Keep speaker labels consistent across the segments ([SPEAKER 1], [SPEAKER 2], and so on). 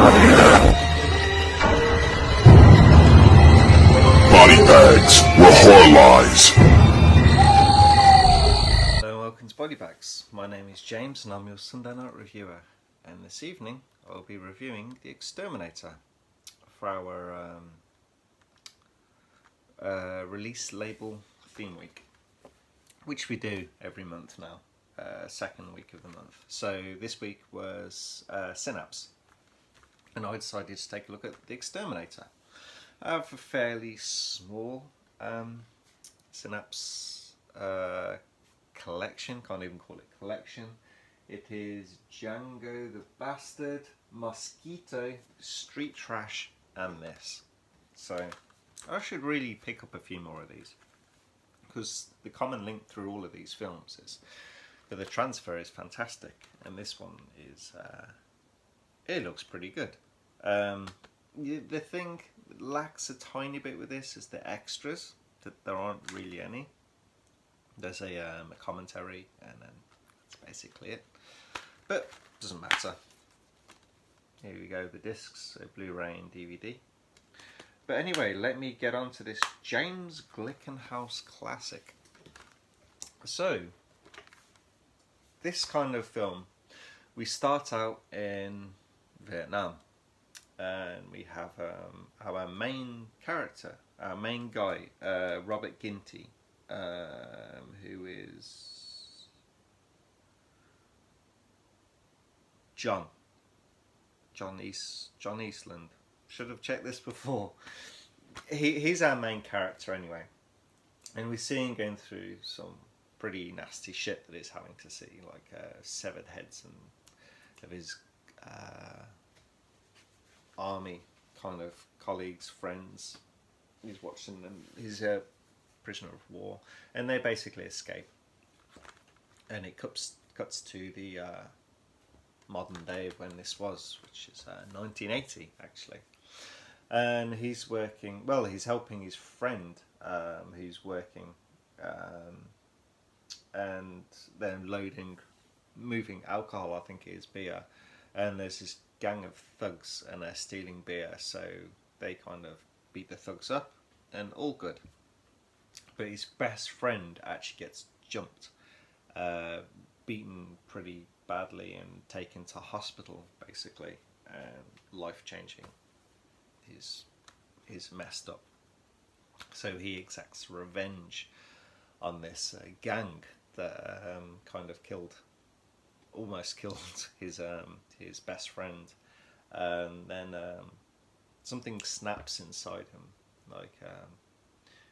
[SPEAKER 1] Body bags were horror lies.
[SPEAKER 2] Hello and welcome to Body Bags. My name is James and I'm your Sunday night reviewer. And this evening I'll be reviewing The Exterminator for our release label theme week, which we do every month now, second week of the month. So this week was Synapse, and I decided to take a look at The Exterminator. I have a fairly small Synapse collection, can't even call it collection. It is Django the Bastard, Mosquito, Street Trash, and this. So I should really pick up a few more of these, because the common link through all of these films is that the transfer is fantastic, and this one is it looks pretty good. The thing that lacks a tiny bit with this is the extras, that there aren't really any. There's a commentary, and then that's basically it. But doesn't matter. Here we go, the discs, so Blu-ray and DVD. But anyway, let me get on to this James Glickenhaus classic. So, this kind of film, we start out in Vietnam, and we have our main character, our main guy, Robert Ginty, who is John Eastland. Should have checked this before. He's our main character anyway, and we see him going through some pretty nasty shit that he's having to see, like severed heads and of his army kind of colleagues, friends. He's watching them. He's a prisoner of war, and they basically escape. And it cuts to the modern day of when this was, which is 1980 actually. And he's working, well, he's helping his friend who's working, and then moving alcohol, I think it is, beer, and there's this gang of thugs and they're stealing beer, so they kind of beat the thugs up and all good. But his best friend actually gets jumped, beaten pretty badly and taken to hospital basically, and life-changing. He's messed up, so he exacts revenge on this gang that kind of almost killed his best friend, and then something snaps inside him, like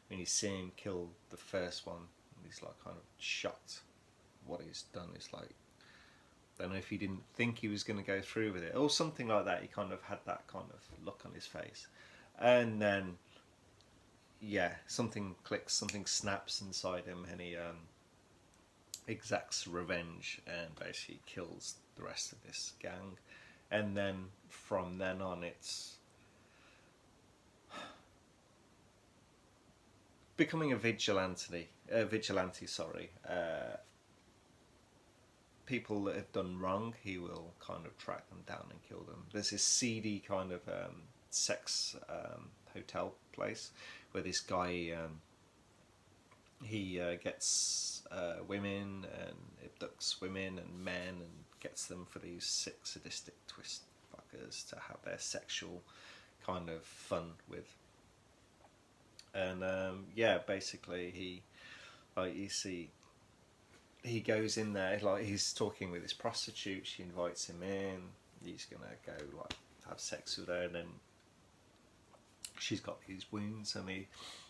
[SPEAKER 2] when you see him kill the first one, he's like kind of shocked what he's done. It's like, I don't know if he didn't think he was going to go through with it or something like that. He kind of had that kind of look on his face, and then yeah, something clicks, something snaps inside him, and he exacts revenge and basically kills the rest of this gang. And then from then on, it's becoming a vigilante. People that have done wrong, he will kind of track them down and kill them. There's this seedy kind of sex hotel place where this guy he gets women and abducts women and men and gets them for these sick sadistic twist fuckers to have their sexual kind of fun with. And yeah, basically he, like, you see, he goes in there, like, he's talking with this prostitute, she invites him in, he's gonna go like have sex with her, and then she's got these wounds, and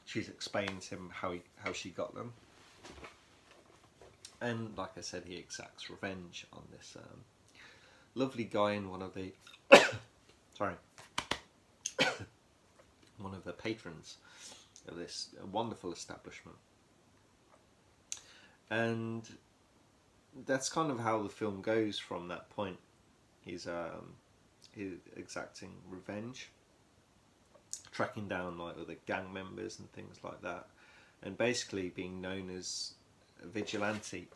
[SPEAKER 2] she's explaining to him how she got them. And like I said, he exacts revenge on this lovely guy in one of the sorry one of the patrons of this wonderful establishment. And that's kind of how the film goes from that point. He's exacting revenge, tracking down like other gang members and things like that, and basically being known as a vigilante,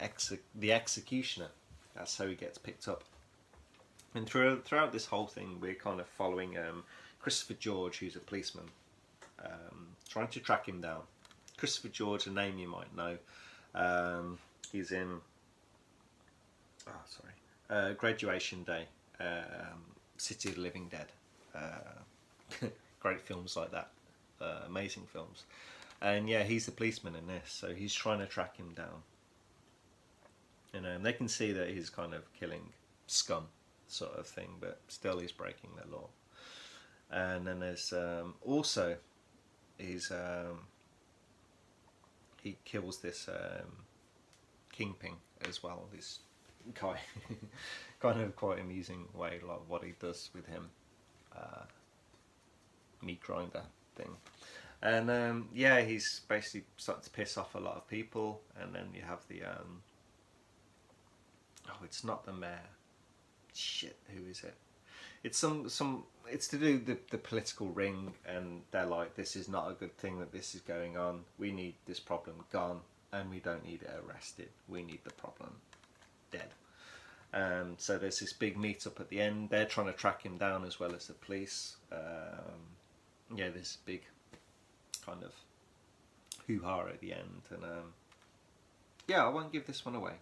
[SPEAKER 2] the executioner. That's how he gets picked up. And throughout this whole thing, we're kind of following Christopher George, who's a policeman, trying to track him down. Christopher George, a name you might know. He's in Graduation Day, City of the Living Dead. Great films like that, amazing films. And yeah, he's the policeman in this, so he's trying to track him down. And they can see that he's kind of killing scum, sort of thing, but still he's breaking the law. And then there's also he kills this kingpin as well. This guy, kind of quite amusing way, like what he does with him, meat grinder thing. And yeah, he's basically starting to piss off a lot of people. And then you have the oh, it's not the mayor. Shit, who is it? It's some. It's to do the political ring, and they're like, this is not a good thing that this is going on. We need this problem gone, and we don't need it arrested. We need the problem dead. So there's this big meet up at the end. They're trying to track him down as well as the police. Yeah, this big kind of hoo-ha at the end, and yeah, I won't give this one away.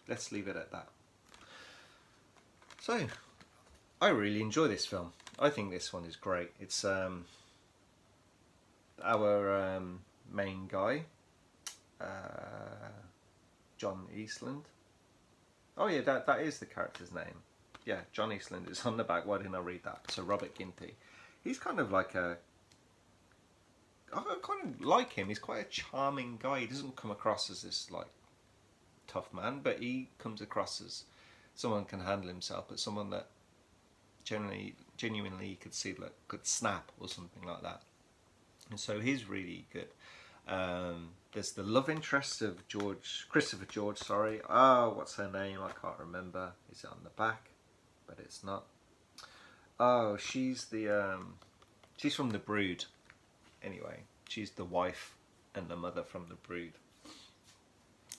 [SPEAKER 2] Let's leave it at that. So, I really enjoy this film. I think this one is great. It's our main guy, John Eastland. Oh yeah, that is the character's name. Yeah, John Eastland is on the back. Why didn't I read that? So Robert Ginty. He's kind of like I kind of like him. He's quite a charming guy. He doesn't come across as this like tough man, but he comes across as someone who can handle himself, but someone that genuinely you could see that could snap or something like that. And so he's really good. There's the love interest of Christopher George, sorry. Oh, what's her name? I can't remember. Is it on the back? But it's not. Oh, she's she's from The Brood. Anyway, she's the wife and the mother from The Brood.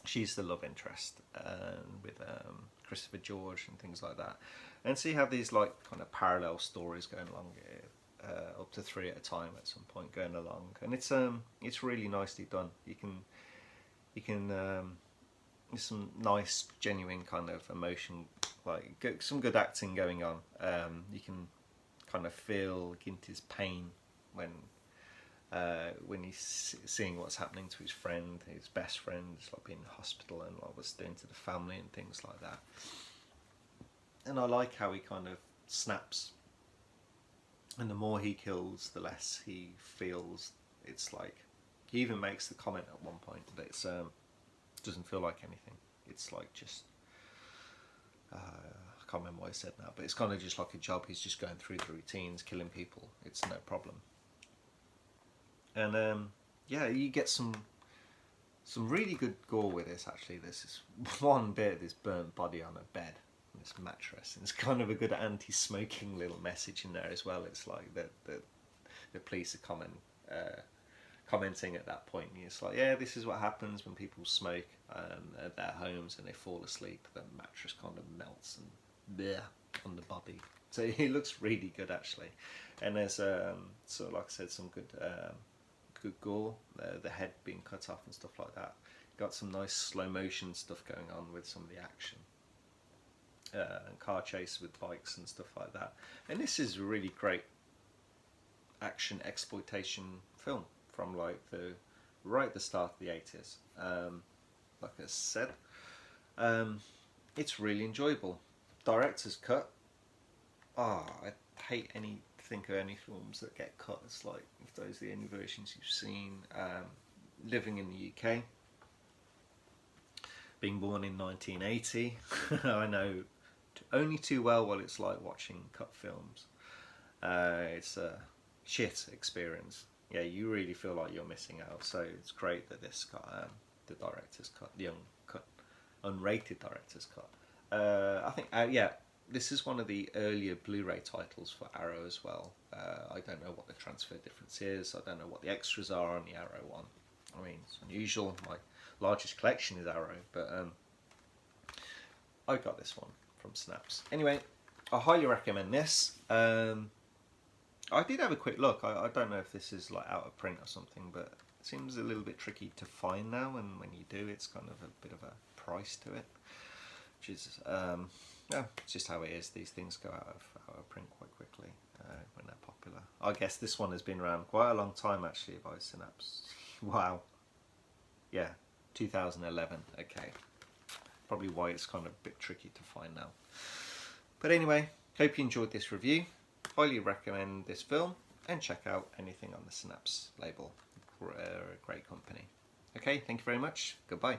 [SPEAKER 2] She's the love interest with Christopher George and things like that. And see how these like kind of parallel stories going along here. Up to 3 at a time at some point going along, and it's really nicely done. You can there's some nice genuine kind of emotion, like some good acting going on. You can kind of feel Ginty's pain when he's seeing what's happening to his friend, his best friend, like being in the hospital and what was doing to the family and things like that. And I like how he kind of snaps. And the more he kills, the less he feels. It's like, he even makes the comment at one point that it's doesn't feel like anything. It's like just, I can't remember what he said now, but it's kind of just like a job. He's just going through the routines, killing people. It's no problem. And yeah, you get some really good gore with this. Actually, this is one bit of this burnt body on a bed. This mattress, and it's kind of a good anti-smoking little message in there as well. It's like the police are commenting at that point. And it's like, yeah, this is what happens when people smoke at their homes and they fall asleep. The mattress kind of melts and bleh on the body. So it looks really good actually. And there's so like I said, some good gore. The head being cut off and stuff like that. Got some nice slow motion stuff going on with some of the action. And car chase with bikes and stuff like that. And this is a really great action exploitation film from like right at the start of the 80s. Like I said, it's really enjoyable. Director's cut. I hate think of any films that get cut. It's like, if those are the only versions you've seen. Living in the UK, being born in 1980, I know only too well what it's like watching cut films. It's a shit experience. Yeah, you really feel like you're missing out. So it's great that this got the director's cut, the unrated director's cut. I think yeah, this is one of the earlier Blu-ray titles for Arrow as well. I don't know what the transfer difference is. I don't know what the extras are on the Arrow one. I mean, it's unusual. My largest collection is Arrow, but I got this one from Synapse. Anyway, I highly recommend this. I did have a quick look. I don't know if this is like out of print or something, but it seems a little bit tricky to find now, and when you do, it's kind of a bit of a price to it, which is yeah, it's just how it is. These things go out of print quite quickly when they're popular. I guess this one has been around quite a long time actually by Synapse. Wow. Yeah, 2011. Okay, probably why it's kind of a bit tricky to find now. But anyway, hope you enjoyed this review. Highly recommend this film, and check out anything on the Synapse label. Great company. Okay, thank you very much. Goodbye.